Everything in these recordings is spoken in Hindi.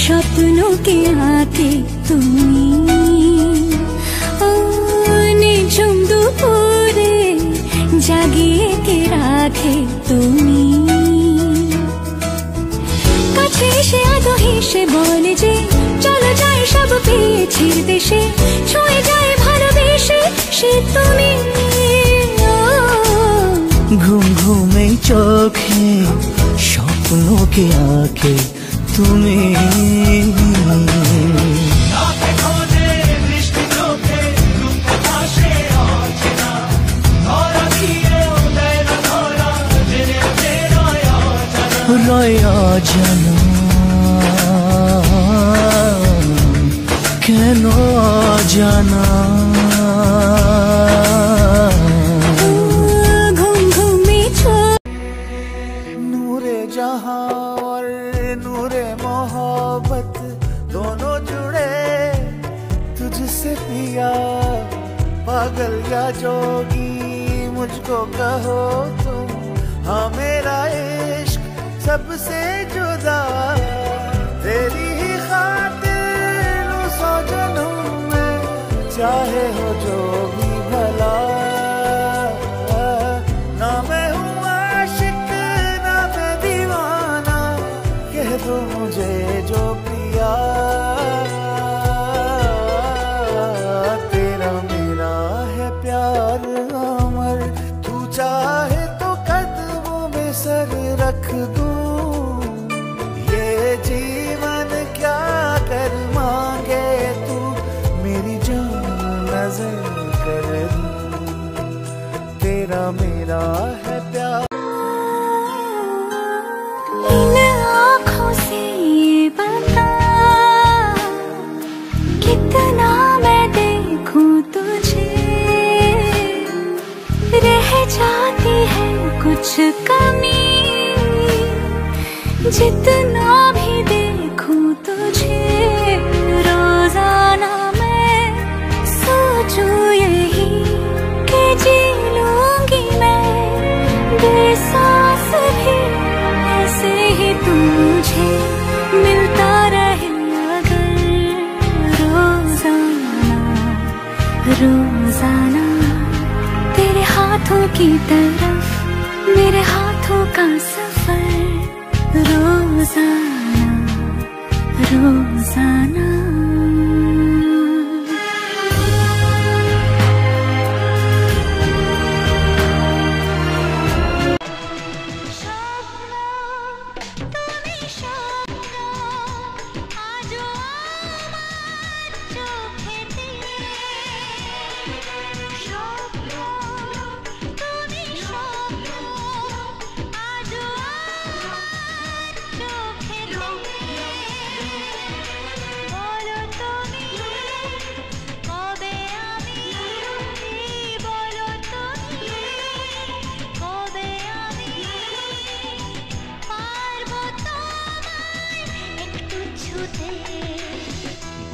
স্বপ্নকে আঁকে তুমি, ও নিঝুম দুপুরে জাগিয়ে কে রাখে তুমি। কাছে এসে আদো হেসে বলে যে চলো যাই সব পেয়েছি দেশে, ছুঁয়ে যায় ভালোবেসে সে তুমি। ঘুম ঘুমে চোখে স্বপ্নকে আঁকে তুমি। রয়া জানা কেন জানা, ঘুম ঘুমে नूरे जहां और नूरे मोहब्बत दोनों जुड़े तुझसे पिया। पागल या जोगी मुझको कहो तुम, हाँ मेरा इश्क सबसे जुदा। तेरी ही खातिर सौ जन्म में चाहे हो जो भी भला। ना मैं हूँ आशिक ना मैं दीवाना, कह दो मुझे जो पिया। तेरा मेरा है प्यार अमर, तू चाहे तो कदमों में सर रख दूं। ये जीवन क्या कर मांगे तू, मेरी जान नजर कर दूं। तेरा मेरा है प्यार। इन आँखों से ये बता कितना मैं देखूं तुझे, रह जाती है कुछ कमी जितना भी देखूं तुझे। रोजाना मैं सोचूं यही कि जी लूंगी मैं बेसास भी ऐसे ही तू मुझे मिलता रहे अगर रोजाना रोजाना। तेरे हाथों की तरफ मेरे हाथों का सफर रोजाना रोजाना।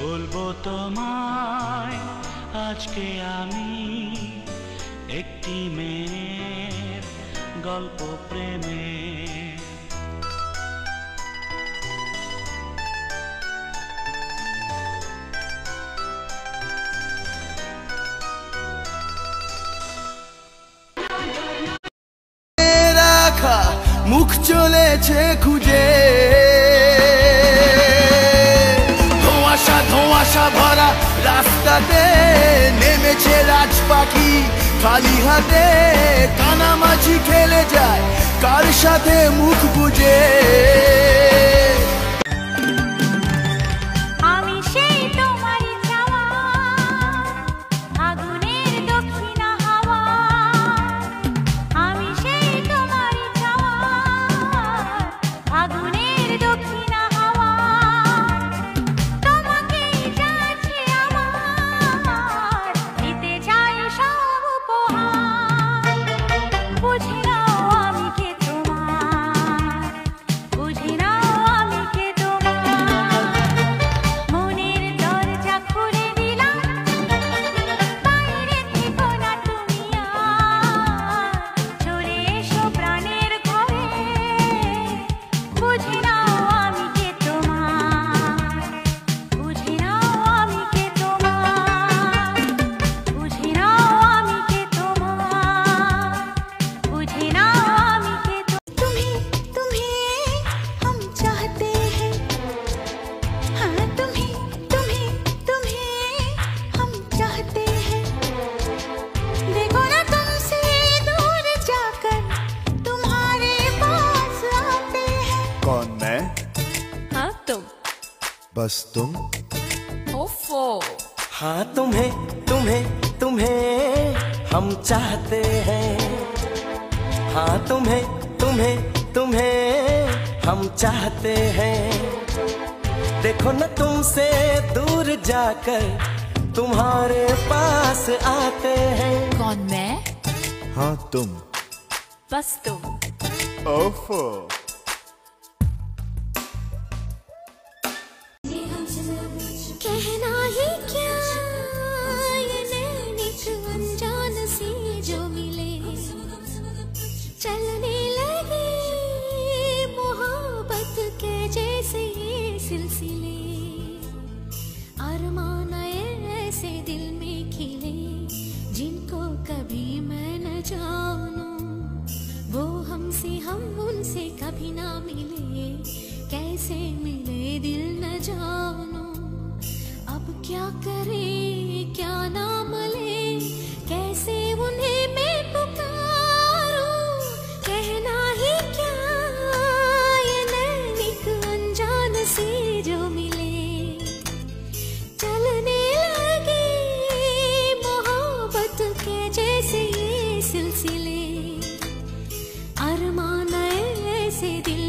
বলবো তোমায় আজকে আমি একটি মেয়ের গল্প প্রেমে। রাখা মুখ চলেছে খুঁজে, ধোঁয়াশা ভরা রাস্তাতে নেমেছে রাজ পাখি খালি হাতে। কানামাছি খেলে যায় কার সাথে মুখ বুঝে। আমি সেই তোমারই চাওয়া আগুনের দক্ষিণা হাওয়া, আমি সেই তোমারই চাওয়া আগুনের দক্ষিণা হাওয়া। তোমাকেই যাচ্ছি আমার দিতে চাই সব উপহার। বুঝে নাও আমি কে তোমার, बस तुम। ओफो। हाँ तुम्हें तुम्हें तुम्हें हम चाहते हैं। हाँ तुम्हें तुम्हें तुम्हें हम चाहते हैं। देखो न तुमसे दूर जाकर तुम्हारे पास आते हैं। कौन, मैं? हाँ तुम। बस तुम। ओफो। कहना ही क्या ये नैनिक अनजान सी जो मिले, चलने लगे मोहब्बत के जैसे ये सिलसिले। अरमान ऐसे दिल में खिले जिनको कभी मैं न जानूं, वो हमसे हम उनसे कभी ना मिले, कैसे मिले दिल न जानूं। अब क्या करे क्या नाम ले, कैसे उन्हें मैं पुकारूं। कहना ही क्या ये नैनिक अनजान से जो मिले, चलने लगे मोहब्बत के जैसे ये सिलसिले। अरमान ऐसे दिल